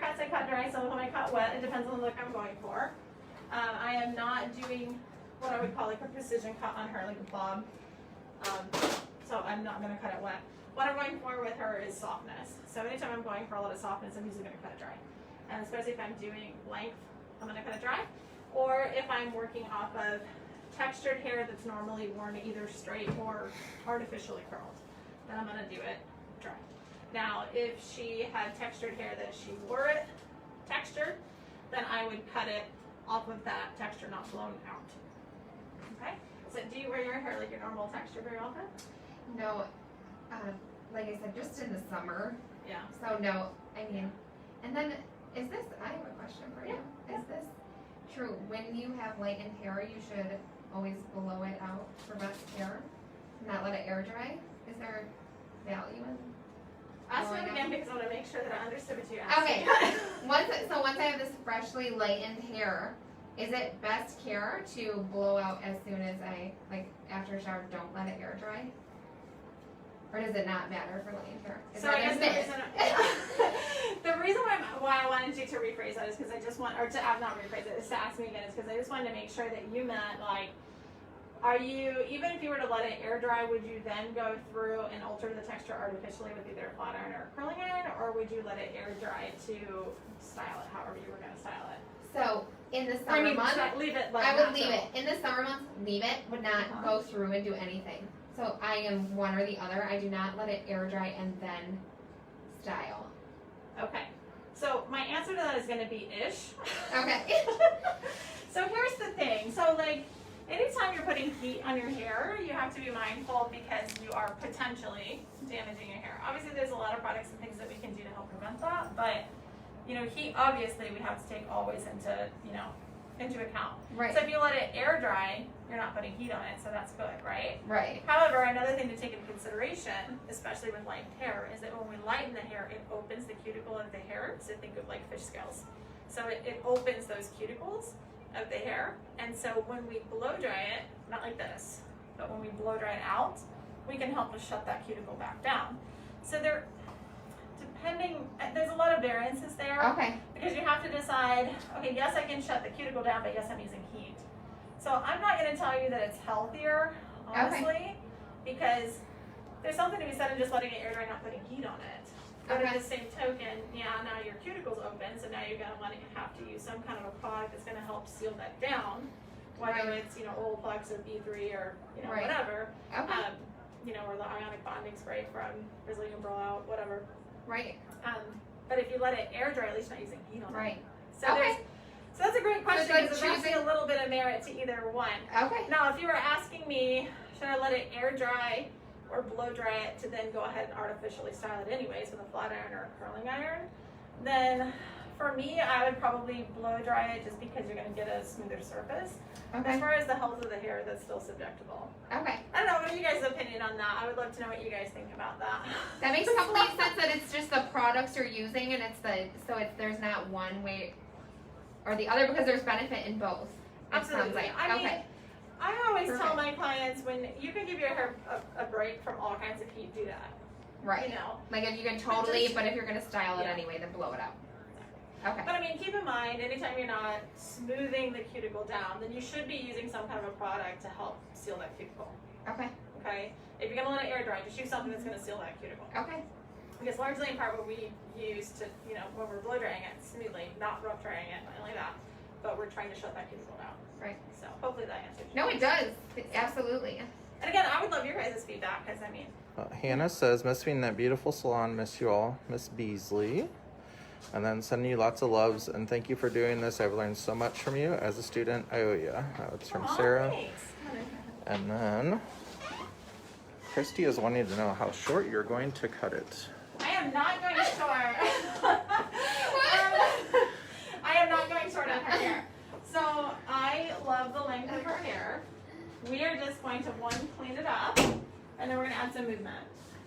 cuts I cut dry, some of them I cut wet. It depends on the look I'm going for. I am not doing what I would call like a precision cut on her, like a bob. So I'm not going to cut it wet. What I'm going for with her is softness. So anytime I'm going for a lot of softness, I'm usually going to cut it dry. And especially if I'm doing length, I'm going to cut it dry. Or if I'm working off of textured hair that's normally worn either straight or artificially curled, then I'm going to do it dry. Now, if she had textured hair that she wore it textured, then I would cut it off of that texture, not blown out. Okay? So do you wear your hair like your normal texture very often? No, like I said, just in the summer. Yeah. So no, I mean, and then is this? I have a question for you. Yeah. Is this true? When you have lightened hair, you should always blow it out for best hair, not let it air dry. Is there value in? Ask me blowing again out? because I want to make sure that I understood what you asked. Okay. Once I have this freshly lightened hair, is it best care to blow out as soon as I, like, after a shower, don't let it air dry? Or does it not matter for lightened hair? Is So that I guess a myth? the reason why I wanted you to rephrase that is because I just want, or to not rephrase it, is to ask me again, is because I just wanted to make sure that you meant like, are you, even if you were to let it air dry, would you then go through and alter the texture artificially with either a flat iron or a curling iron, or would you let it air dry to style it however you were going to style it? So in the Or, summer months, leave it like I that, would leave so- it. In the summer months, leave it. Would not go through and do anything. So I am one or the other. I do not let it air dry and then style. Okay. So my answer to that is going to be ish. Okay. So here's the thing. So like, anytime you're putting heat on your hair, you have to be mindful because you are potentially damaging your hair. Obviously, there's a lot of products and things that we can do to help prevent that, but you know, heat obviously we have to take always into account. Right. So if you let it air dry, you're not putting heat on it, so that's good, right? Right. However, another thing to take into consideration, especially with lightened hair, is that when we lighten the hair, it opens the cuticle of the hair. So think of like fish scales. So it opens those cuticles of the hair. And so when we blow dry it, not like this, but when we blow dry it out, we can help us shut that cuticle back down. So there's a lot of variances there. Okay. Because you have to decide, okay, yes, I can shut the cuticle down, but yes, I'm using heat. So I'm not going to tell you that it's healthier, honestly, because there's something to be said in just letting it air dry, not putting heat on it. But at the same token, yeah, now your cuticle's open, so now you're going to want to have to use some kind of a product that's going to help seal that down, whether it's, Olaplex or B3 or, whatever, Okay. or the ionic bonding spray from Brazilian Blowout, whatever. Right. But if you let it air dry, at least you're not using heat on it. Right. So so that's a great question like because there's actually a little bit of merit to either one. Okay. Now, if you were asking me, should I let it air dry or blow dry it to then go ahead and artificially style it anyways with a flat iron or a curling iron, then for me, I would probably blow dry it just because you're going to get a smoother surface. As Okay. far as the health of the hair, that's still subjectable. Okay. I don't know, what are you guys' opinion on that? I would love to know what you guys think about that. That makes complete sense that it's just the products you're using and there's not one way or the other because there's benefit in both. It sounds Absolutely. like. I mean, Okay. I always tell Perfect. my clients when you can give your hair a break from all kinds of heat, do that. Right. Like if you can totally, but if you're gonna style it Yeah. anyway, then blow it out. Okay. But I mean, keep in mind, anytime you're not smoothing the cuticle down, then you should be using some kind of a product to help seal that cuticle. Okay. Okay? If you're gonna let it air dry, just use something that's gonna seal that cuticle. Okay. Because largely in part what we use to, when we're blow drying it smoothly, not rough drying it, not like that, but we're trying to shut that cuticle down. Right. So hopefully that answers No, your it does. Absolutely. And again, I would love your guys' feedback because I mean, Hannah says, "Miss being in that beautiful salon. Miss you all, Miss Beasley." And then sending you lots of loves and thank you for doing this. I've learned so much from you as a student. I owe you. It's from aw, Sarah. thanks. And then Christy is wanting to know how short you're going to cut it. I am not going short. I am not going short on her hair. So I love the length of her hair. We are just going to clean it up, and then we're going to add some movement.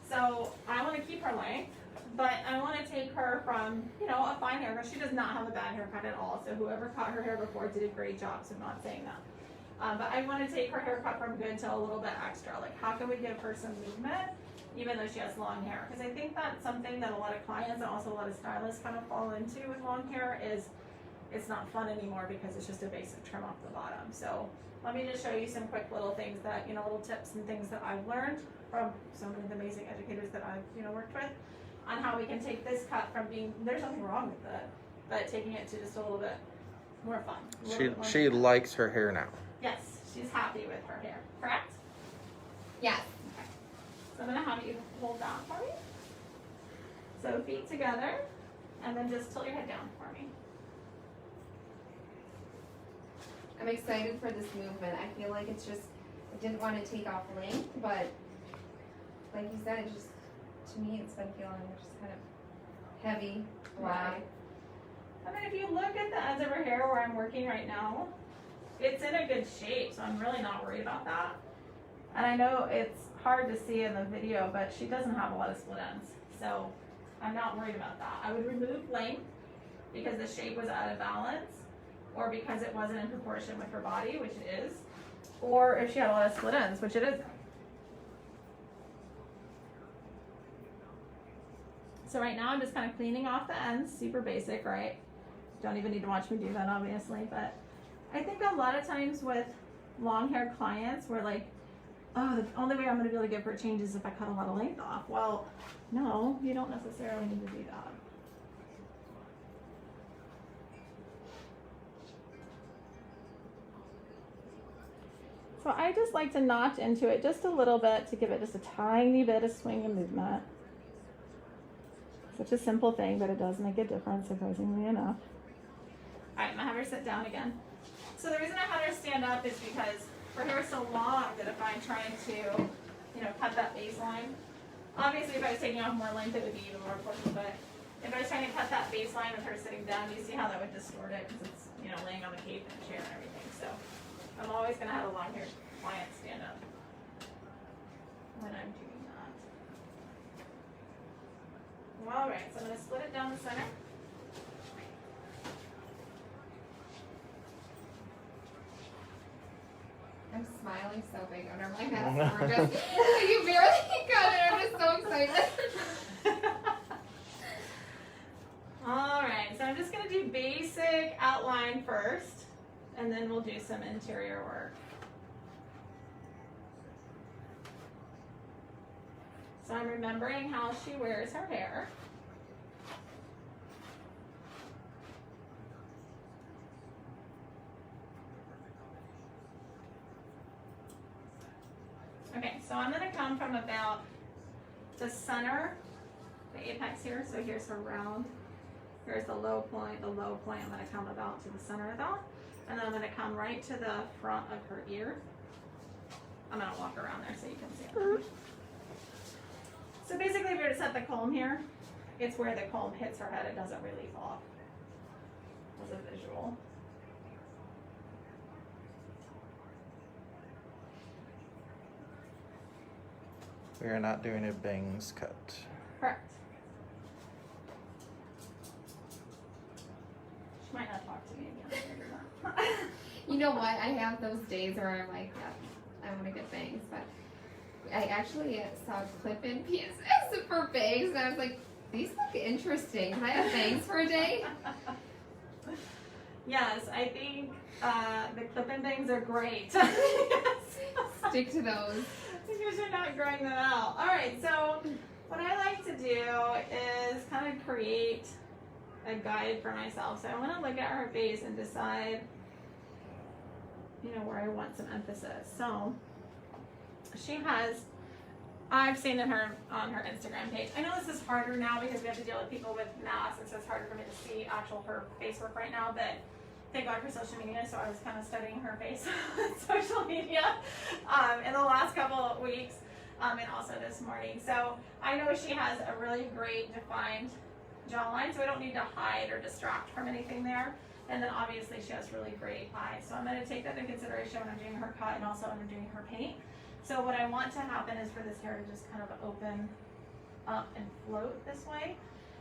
So I want to keep her length, but I want to take her from, a fine haircut. She does not have a bad haircut at all. So whoever cut her hair before did a great job. So I'm not saying that. But I want to take her haircut from good to a little bit extra. Like, how can we give her some movement even though she has long hair. Because I think that's something that a lot of clients and also a lot of stylists kind of fall into with long hair is it's not fun anymore because it's just a basic trim off the bottom. So let me just show you some quick little things that, you know, little tips and things that I've learned from so many of the amazing educators that I've, you know, worked with on how we can take this cut from being, there's nothing wrong with it, but taking it to just a little bit more fun. She likes her hair now. Yes, she's happy with her hair, correct? Yes. Okay. So I'm gonna have you hold that for me. So feet together, and then just tilt your head down for me. I'm excited for this movement. I feel like it's just, I didn't want to take off length, but like you said, it's just, to me, it's been feeling just kind of heavy, wide. And then if you look at the ends of her hair where I'm working right now, it's in a good shape, so I'm really not worried about that. And I know it's hard to see in the video, but she doesn't have a lot of split ends, so I'm not worried about that. I would remove length because the shape was out of balance, or because it wasn't in proportion with her body, which it is, or if she had a lot of split ends, which it isn't. So right now I'm just kind of cleaning off the ends, super basic, right? Don't even need to watch me do that, obviously, but I think a lot of times with long haired clients, we're like, oh, the only way I'm gonna be able to give her change is if I cut a lot of length off. Well, no, you don't necessarily need to do that. So I just like to notch into it just a little bit to give it just a tiny bit of swing and movement. Such a simple thing, but it does make a difference, surprisingly enough. All right, I'm gonna have her sit down again. So the reason I had her stand up is because her hair is so long that if I'm trying to, you know, cut that baseline, obviously if I was taking off more length, it would be even more important, but if I was trying to cut that baseline with her sitting down, you see how that would distort it because it's, you know, laying on the cape and the chair and everything. So I'm always gonna have a long haired client stand up when I'm doing that. All right, so I'm gonna split it down the center. I'm smiling so big under my mask. We're just, you barely got it. I'm just so excited. All right, so I'm just gonna do basic outline first, and then we'll do some interior work. So I'm remembering how she wears her hair. Okay, so I'm gonna come from about the center, the apex here. So here's her round. Here's the low point, I'm gonna come about to the center of that. And then I'm gonna come right to the front of her ear. I'm gonna walk around there so you can see it. So basically, if you were to set the comb here, it's where the comb hits her head, it doesn't relief off. As a visual. We are not doing a bangs cut. Correct. She might not talk to me again after that. You know what? I have those days where I'm like, yeah, I want to get bangs, but I actually saw clip-in pieces for bangs, and I was like, these look interesting. Can I have bangs for a day? Yes, I think the clip-in bangs are great. Stick to those. Because you're not growing them out. All right, so what I like to do is kind of create a guide for myself. So I want to look at her face and decide, you know, where I want some emphasis. So she has, I've seen in her on her Instagram page. I know this is harder now because we have to deal with people with masks, and so it's harder for me to see actual her face work right now, but thank God for social media, so I was kind of studying her face on social media in the last couple of weeks and also this morning. So I know she has a really great defined jawline, so I don't need to hide or distract from anything there. And then obviously she has really great eyes. So I'm going to take that into consideration when I'm doing her cut and also when I'm doing her paint. So what I want to happen is for this hair to just kind of open up and float this way.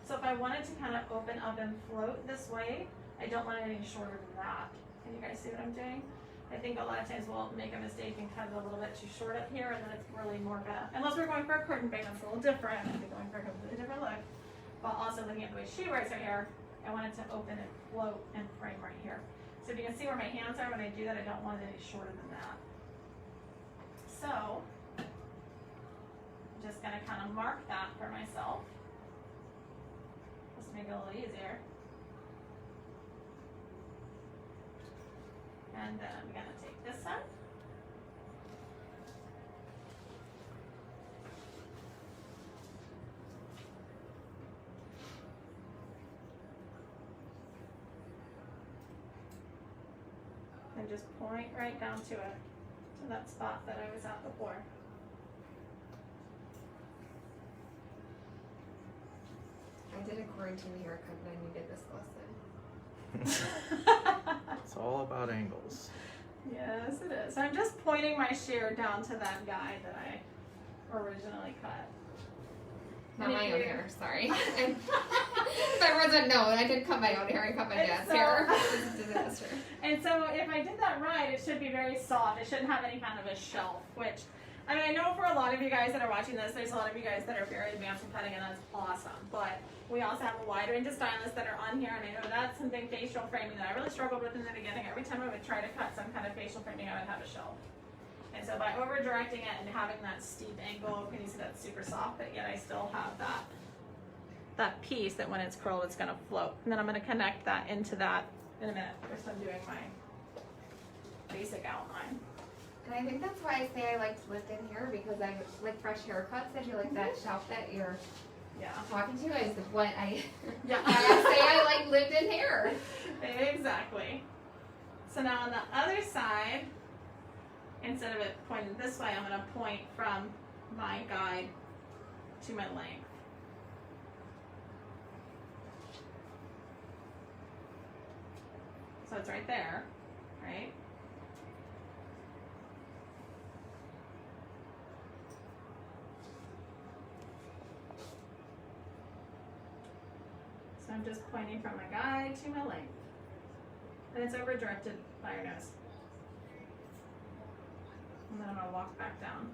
So if I wanted to kind of open up and float this way, I don't want it any shorter than that. Can you guys see what I'm doing? I think a lot of times we'll make a mistake and cut it a little bit too short up here, and then it's really more gonna, unless we're going for a curtain bang, that's a little different, I'm going for a completely different look. But also looking at the way she wears her hair, I want it to open and float and frame right here. So if you can see where my hands are when I do that, I don't want it any shorter than that. So, I'm just gonna kind of mark that for myself. Just to make it a little easier. And then I'm gonna take this side. And just point right down to it, to that spot that I was at before. I did a quarantine haircut when I needed this lesson. It's all about angles. Yes, it is. I'm just pointing my shear down to that guy that I originally cut. Not And if my own you- hair, sorry. If everyone doesn't know, I did cut my own hair. I cut my And dad's so- hair. It's a disaster. And so if I did that right, it should be very soft. It shouldn't have any kind of a shelf, which, I mean, I know for a lot of you guys that are watching this, there's a lot of you guys that are very advanced in cutting, and that's awesome. But we also have a wide range of stylists that are on here, and I know that's something, facial framing, that I really struggled with in the beginning. Every time I would try to cut some kind of facial framing, I would have a shelf. And so by over directing it and having that steep angle, can you see that's super soft, but yet I still have that piece that when it's curled, it's gonna float. And then I'm gonna connect that into that in a minute. First I'm doing my basic outline. And I think that's why I say I liked lived-in hair, because I like fresh haircuts. I feel like that shelf that you're Yeah. talking to is what I Yeah. why I say I like lived-in hair. Exactly. So now on the other side, instead of it pointing this way, I'm gonna point from my guide to my length. So it's right there, right? So I'm just pointing from my guide to my length. And it's over directed by your nose. And then I'm gonna walk back down.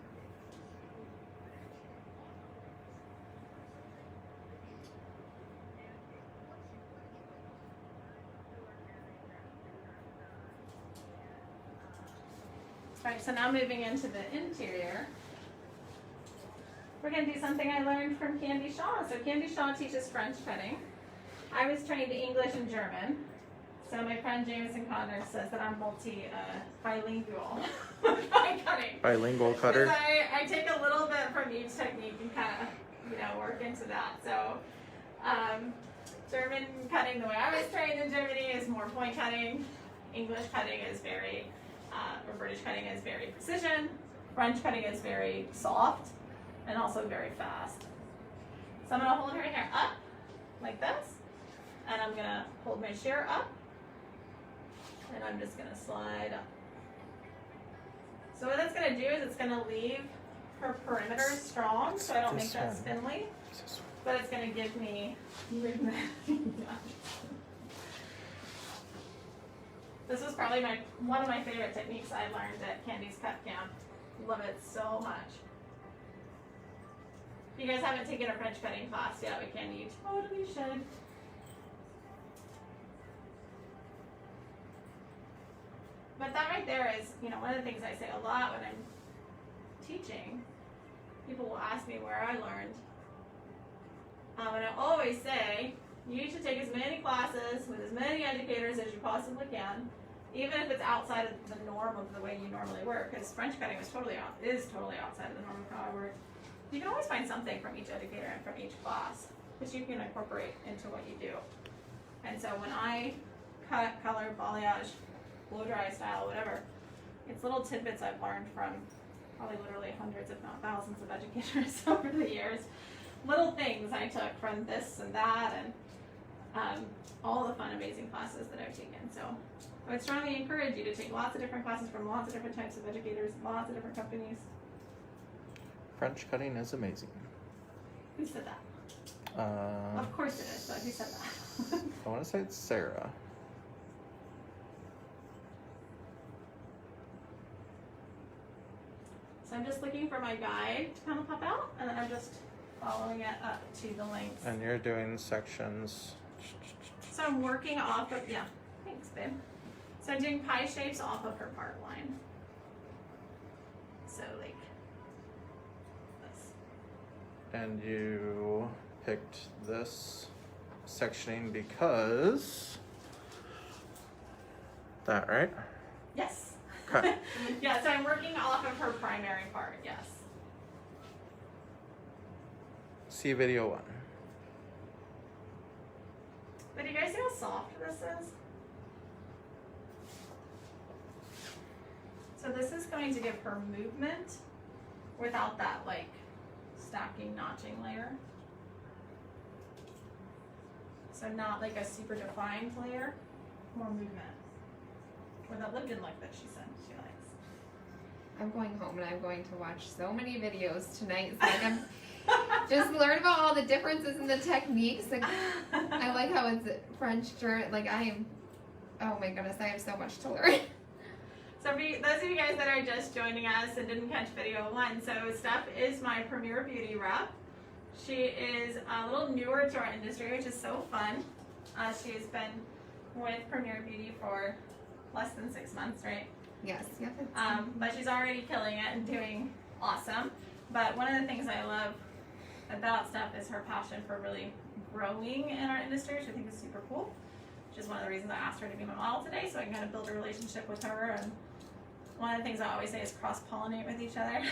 Alright, so now moving into the interior. We're gonna do something I learned from Candy Shaw. So Candy Shaw teaches French cutting. I was trained English and German. So my friend Jameson Connor says that I'm bilingual with my cutting. Bilingual cutter. 'Cause I take a little bit from each technique and kind of, work into that. So German cutting, the way I was trained in Germany, is more point cutting. English cutting is very, or British cutting is very precision. French cutting is very soft and also very fast. So I'm gonna hold her hair up like this, and I'm gonna hold my shear up, and I'm just gonna slide up. So what that's gonna do is it's gonna leave her perimeter strong, so I don't make This that one. spindly, but it's gonna give me movement. This was probably one of my favorite techniques I learned at Candy's Cut Camp. Love it so much. If you guys haven't taken a French cutting class yet with Candy, you totally should. But that right there is, one of the things I say a lot when I'm teaching. People will ask me where I learned. And I always say, you should take as many classes with as many educators as you possibly can, even if it's outside of the norm of the way you normally work, because French cutting is totally outside of the norm of how I work. You can always find something from each educator and from each class, which you can incorporate into what you do. And so when I cut, color, balayage, blow dry style, whatever, it's little tidbits I've learned from probably literally hundreds, if not thousands, of educators over the years. Little things I took from this and that, and all the fun, amazing classes that I've taken. So I would strongly encourage you to take lots of different classes from lots of different types of educators, lots of different companies. French cutting is amazing. Who said that? Of course it is, but who said that? I want to say it's Sarah. So I'm just looking for my guide to kind of pop out, and then I'm just following it up to the lengths. And you're doing sections. So I'm working off of, yeah, thanks babe. So I'm doing pie shapes off of her part line. So like this. And you picked this sectioning because that, right? Yes. Okay. Yeah, so I'm working off of her primary part, yes. See video 1. But do you guys see how soft this is? So this is going to give her movement without that like stacking notching layer. So not like a super defined layer, more movement. Or that lived in look that she said she likes. I'm going home and I'm going to watch so many videos tonight so I can just learn about all the differences in the techniques. Like, I like how it's French German. Like oh my goodness, I have so much to learn. So for you, those of you guys that are just joining us and didn't catch video 1, so Steph is my Premier Beauty rep. She is a little newer to our industry, which is so fun. She has been with Premier Beauty for less than 6 months, right? Yes. Yeah. But she's already killing it and doing awesome. But one of the things I love about Steph is her passion for really growing in our industry, which I think is super cool. Which is one of the reasons I asked her to be my model today, so I can kind of build a relationship with her. And one of the things I always say is cross-pollinate with each other.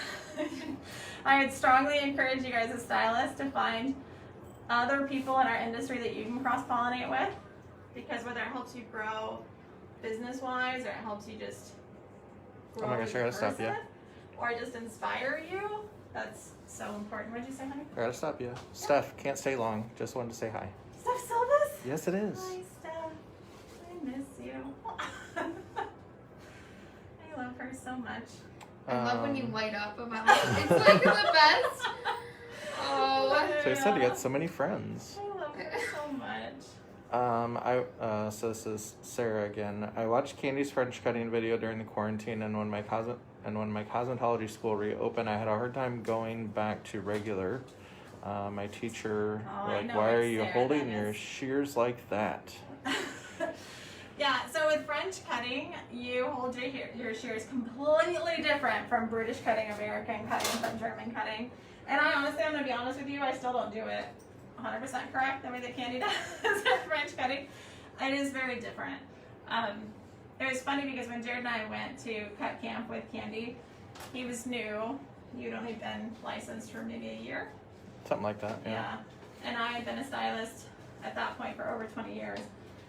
I would strongly encourage you guys as stylists to find other people in our industry that you can cross-pollinate with, because whether it helps you grow business-wise or it helps you just grow Oh my gosh, as I a gotta stop you. person, or just inspire you, that's so important. What did you say, honey? I gotta stop you. Steph, can't stay long. Just wanted to say hi. Steph Silvas? Yes, it is. Hi, Steph. I miss you. I love her so much. I love when you Um, light up about it. It's like the best. Oh. So you said you had so many friends. I love her so much. So this is Sarah again. I watched Candy's French cutting video during the quarantine, and when my cosmetology school reopened, I had a hard time going back to regular. My teacher, Oh, I know why are it's you Sarah, holding that your is." shears like that? Yeah, so with French cutting, you hold your shears completely different from British cutting, American cutting, from German cutting. And I'm gonna be honest with you, I still don't do it 100% correct the way that Candy does with French cutting. It is very different. It was funny because when Jared and I went to cut camp with Candy, he was new. You'd only been licensed for maybe a year. Something like that, yeah. Yeah. And I had been a stylist at that point for over 20 years.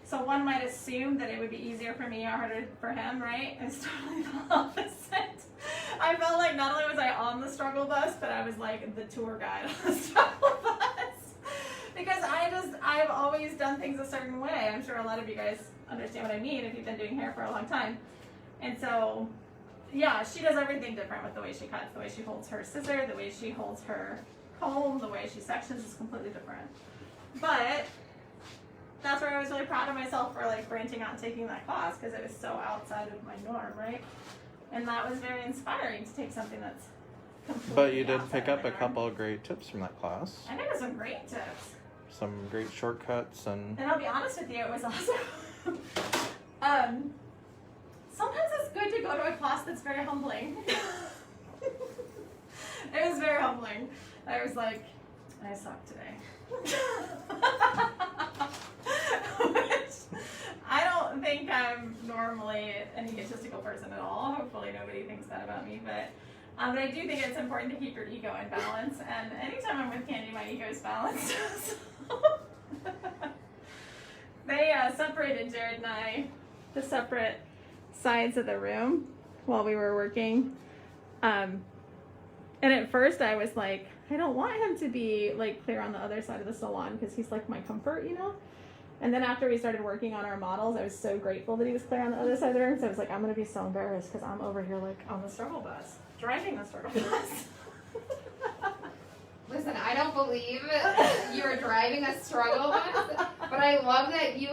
So one might assume that it would be easier for me or harder for him, right? It's totally the opposite. I felt like not only was I on the struggle bus, but I was like the tour guide on the struggle bus. Because I've always done things a certain way. I'm sure a lot of you guys understand what I mean if you've been doing hair for a long time. And so, yeah, she does everything different with the way she cuts, the way she holds her scissor, the way she holds her comb, the way she sections is completely different. But that's where I was really proud of myself for like branching out and taking that class, because it was so outside of my norm, right? And that was very inspiring to take something that's completely But you did outside pick of up my a norm. couple of great tips from that class. I think it was some great tips. Some great shortcuts and And I'll be honest with you, it was also sometimes it's good to go to a class that's very humbling. It was very humbling. I was like, I suck today. Which I don't think I'm normally an egotistical person at all. Hopefully nobody thinks that about me, but I do think it's important to keep your ego in balance, and anytime I'm with Candy, my ego is balanced. They separated Jared and I to separate sides of the room while we were working. And at first I was like, I don't want him to be like clear on the other side of the salon because he's like my comfort, you know? And then after we started working on our models, I was so grateful that he was clear on the other side of the room. So I was like, I'm going to be so embarrassed because I'm over here like on the struggle bus, driving the struggle bus. Listen, I don't believe you were driving a struggle bus, but I love that you,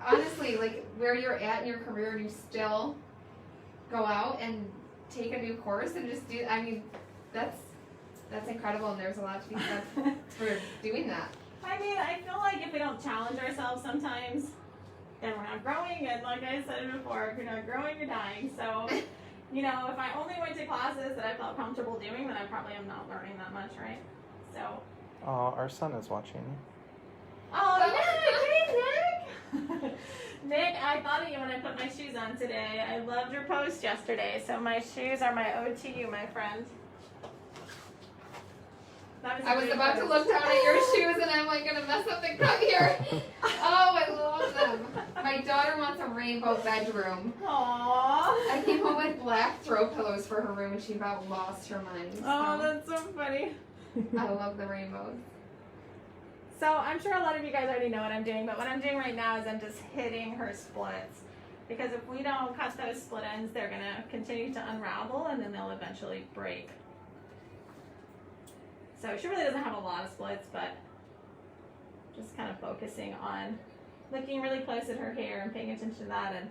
honestly, like where you're at in your career, you still go out and take a new course and just do. I mean, That's incredible, and there's a lot to be said for doing that. I mean, I feel like if we don't challenge ourselves sometimes, then we're not growing. And like I said before, if you're not growing, you're dying. So, you know, if I only went to classes that I felt comfortable doing, then I probably am not learning that much, right? So. Oh, our son is watching. Oh, Nick! Hey, Nick! Nick, I thought of you when I put my shoes on today. I loved your post yesterday. So my shoes are my ode to you, my friend. That I was a great about to post. look down at your shoes, and I'm like gonna mess up the cut here. Oh, I love them. My daughter wants a rainbow bedroom. Aww. I came home with black throw pillows for her room, and she about lost her mind. Oh, So that's so funny. I love the rainbows. So I'm sure a lot of you guys already know what I'm doing, but what I'm doing right now is I'm just hitting her splits. Because if we don't cut those split ends, they're gonna continue to unravel and then they'll eventually break. So she really doesn't have a lot of splits, but just kind of focusing on looking really close at her hair and paying attention to that and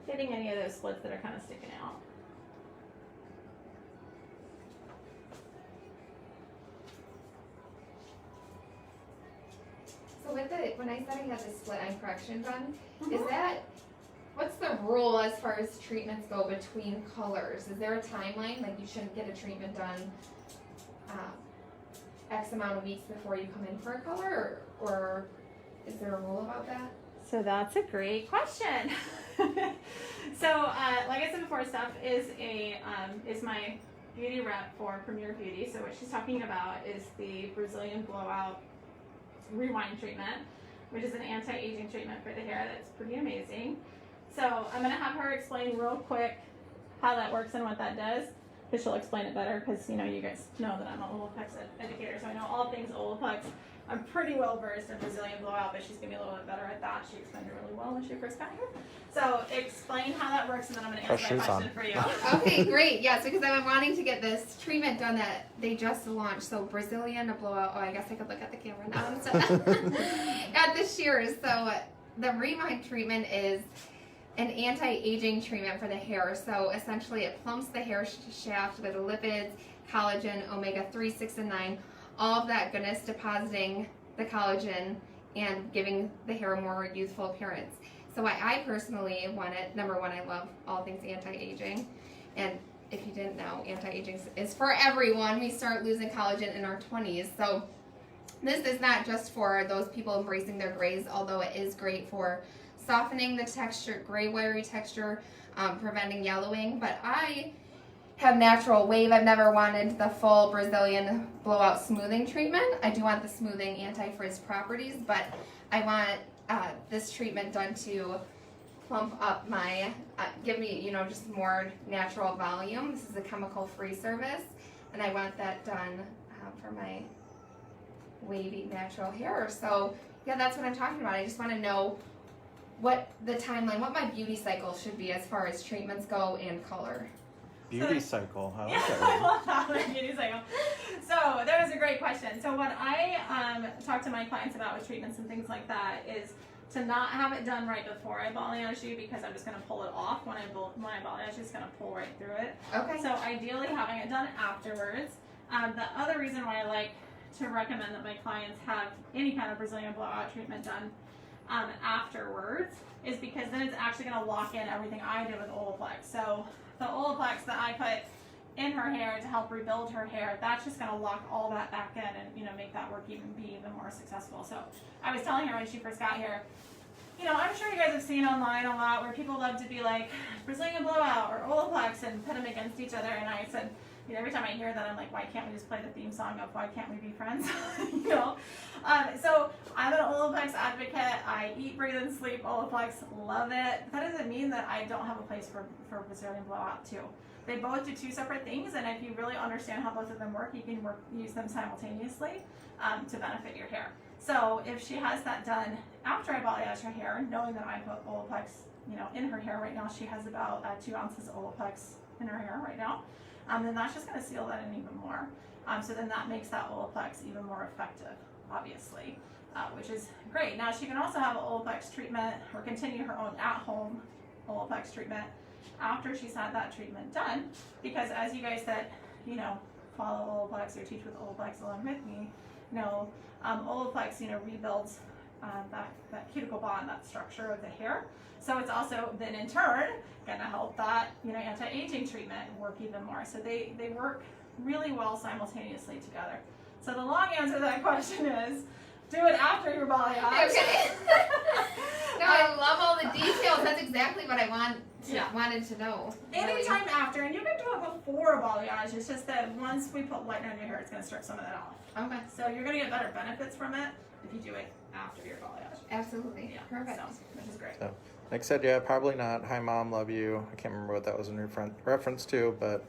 hitting any of those splits that are kind of sticking out. So with when I said I had the split eye correction done, is that, what's the rule as far as treatments go between colors? Is there a timeline, like you shouldn't get a treatment done X amount of weeks before you come in for a color, or is there a rule about that? So that's a great question. So, like I said before, Steph is my beauty rep for Premier Beauty. So what she's talking about is the Brazilian Blowout Rewind treatment, which is an anti-aging treatment for the hair that's pretty amazing. So I'm gonna have her explain real quick how that works and what that does, because she'll explain it better, because you know, you guys know that I'm an Olaplex educator, so I know all things Olaplex. I'm pretty well versed in Brazilian Blowout, but she's gonna be a little bit better at that. She explained it really well when she first got here. So explain how that works, and then I'm gonna answer that question for you. Okay, great. Yes, because I've been wanting to get this treatment done that they just launched. So Brazilian Blowout. Oh, I guess I could look at the camera now instead. At the shears. So the Rewind treatment is an anti-aging treatment for the hair. So essentially, it plumps the hair shaft with lipids, collagen, omega-3, 6, and 9. All of that goodness depositing the collagen and giving the hair a more youthful appearance. So why I personally want it, number one, I love all things anti-aging. And if you didn't know, anti-aging is for everyone. We start losing collagen in our 20s. So this is not just for those people embracing their grays, although it is great for softening the texture, gray wiry texture, preventing yellowing. But I have natural wave. I've never wanted the full Brazilian Blowout smoothing treatment. I do want the smoothing anti-frizz properties, but I want this treatment done to plump up my, give me, you know, just more natural volume. This is a chemical-free service, and I want that done for my wavy natural hair. So yeah, that's what I'm talking about. I just want to know what the timeline, what my beauty cycle should be as far as treatments go and color. Beauty cycle. I like Yeah, that I word. love that word, beauty cycle. So that was a great question. So what I talk to my clients about with treatments and things like that is to not have it done right before I balayage you, because I'm just going to pull it off when I balayage you. It's going to pull right through it. Okay. So ideally having it done afterwards. The other reason why I like to recommend that my clients have any kind of Brazilian Blowout treatment done afterwards is because then it's actually going to lock in everything I did with Olaplex. So the Olaplex that I put in her hair to help rebuild her hair, that's just going to lock all that back in and, you know, make that work be even more successful. So I was telling her when she first got here, you know, I'm sure you guys have seen online a lot where people love to be like Brazilian Blowout or Olaplex and put them against each other. And I said, you know, every time I hear that, I'm like, why can't we just play the theme song of Why Can't We Be Friends? You know? So I'm an Olaplex advocate. I eat, breathe, and sleep Olaplex. Love it. That doesn't mean that I don't have a place for Brazilian Blowout too. They both do two separate things, and if you really understand how both of them work, you can use them simultaneously to benefit your hair. So if she has that done after I balayage her hair, knowing that I put Olaplex, you know, in her hair right now, she has about 2 ounces of Olaplex in her hair right now. Then that's just going to seal that in even more. So then that makes that Olaplex even more effective, obviously, which is great. Now she can also have an Olaplex treatment or continue her own at-home Olaplex treatment after she's had that treatment done, because as you guys said, you know, follow Olaplex or teach with Olaplex along with me know Olaplex, rebuilds that cuticle bond, that structure of the hair. So it's also then in turn gonna help that anti-aging treatment work even more. So they work really well simultaneously together. So the long answer to that question is, do it after your balayage. Okay. No, I love all the details. That's exactly what I wanted to know. Anytime after, and you can do it before a balayage. It's just that once we put light on your hair, it's going to strip some of that off. Okay. So you're going to get better benefits from it if you do it after your balayage. Absolutely. Yeah, Perfect. So, which is great. So, Nick said, yeah, probably not. Hi, Mom, love you. I can't remember what that was in reference to, but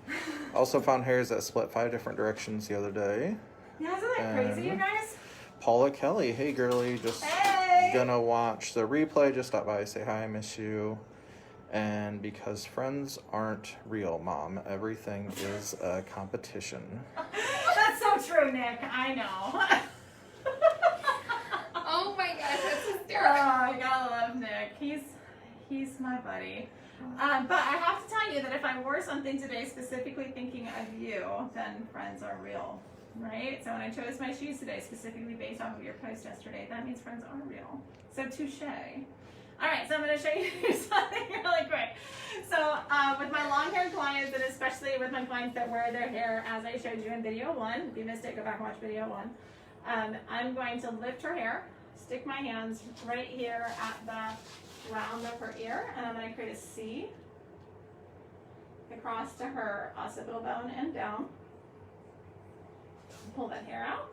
also found hairs that split 5 different directions the other day. Yeah, isn't that crazy, you guys? Paula Kelly, hey, girly, just gonna watch the replay. Just stop by, say hi, I miss you. And because friends aren't real, Mom, everything is a competition. That's so true, Nick. I know. Oh my gosh, that's Oh, hysterical. I gotta love Nick. He's my buddy. But I have to tell you that if I wore something today specifically thinking of you, then friends are real, right? So when I chose my shoes today specifically based off of your post yesterday, that means friends are real. So touche. All right, so I'm going to show you something really quick. So with my long-haired clients, and especially with my clients that wear their hair as I showed you in video 1, if you missed it, go back and watch video 1. I'm going to lift her hair, stick my hands right here at the round of her ear, and I'm going to create a C across to her occipital bone and down. Pull that hair out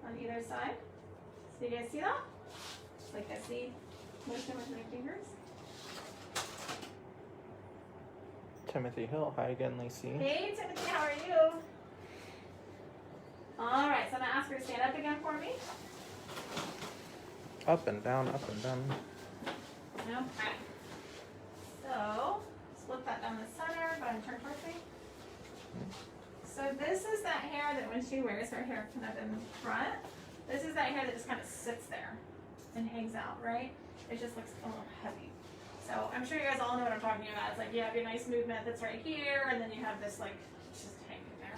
on either side. So you guys see that? Like I see motion with my fingers. Timothy Hill, hi again, Lacey. Hey Timothy, how are you? All right, so I'm gonna ask her to stand up again for me. Up and down, up and down. Okay. So split that down the center, but I'm turned towards me. So this is that hair that when she wears her hair kind of in front, this is that hair that just kind of sits there and hangs out, right? It just looks a little heavy. So I'm sure you guys all know what I'm talking about. It's like you have your nice movement that's right here, and then you have this like just hanging there.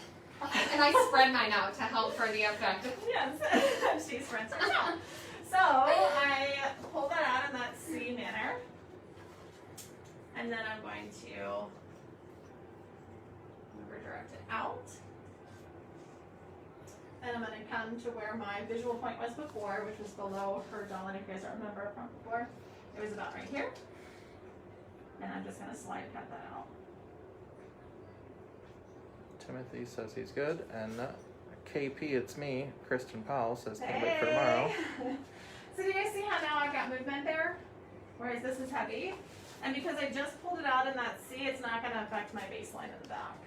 And I spread mine out to help for the effect. Yes, she spreads hers out. So I pull that out in that C manner, and then I'm going to direct it out. And I'm going to come to where my visual point was before, which was below her jawline. If you guys don't remember from before, it was about right here. And I'm just going to slide cut that out. Timothy says he's good, and KP, it's me. Kristen Powell says can't wait for tomorrow. So do you guys see how now I've got movement there? Whereas this is heavy. And because I just pulled it out in that C, it's not going to affect my baseline in the back.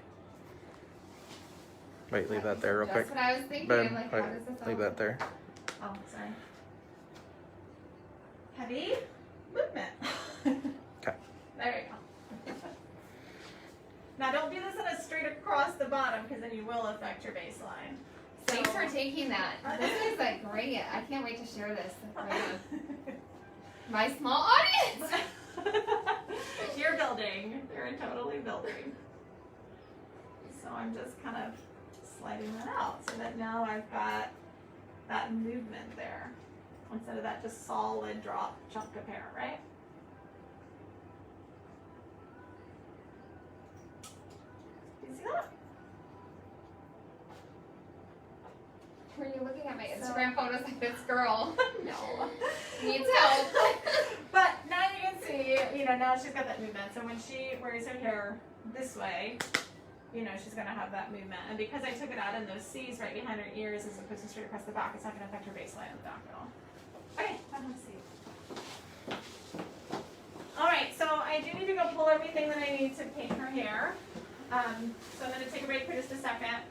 Wait, leave that there real quick. That's what I was thinking. Ben, I'm like, wait, how does this leave all that there. Oh, sorry. Heavy movement. Okay. There you go. Now don't do this in a straight across the bottom because then you will affect your baseline. Thanks for taking that. This is like great. I can't wait to share this with my small audience. You're building. You're totally building. So I'm just kind of sliding that out so that now I've got that movement there instead of that just solid drop chunk of hair, right? Do you see that? Were you looking at my Instagram photos like this girl? No. Needs help. But now you can see, now she's got that movement. So when she wears her hair this way, she's going to have that movement. And because I took it out in those C's right behind her ears as opposed to straight across the back, it's not going to affect her baseline in the back at all. Okay, I'm going to see. All right, so I do need to go pull everything that I need to paint her hair. So I'm going to take a break for just a second.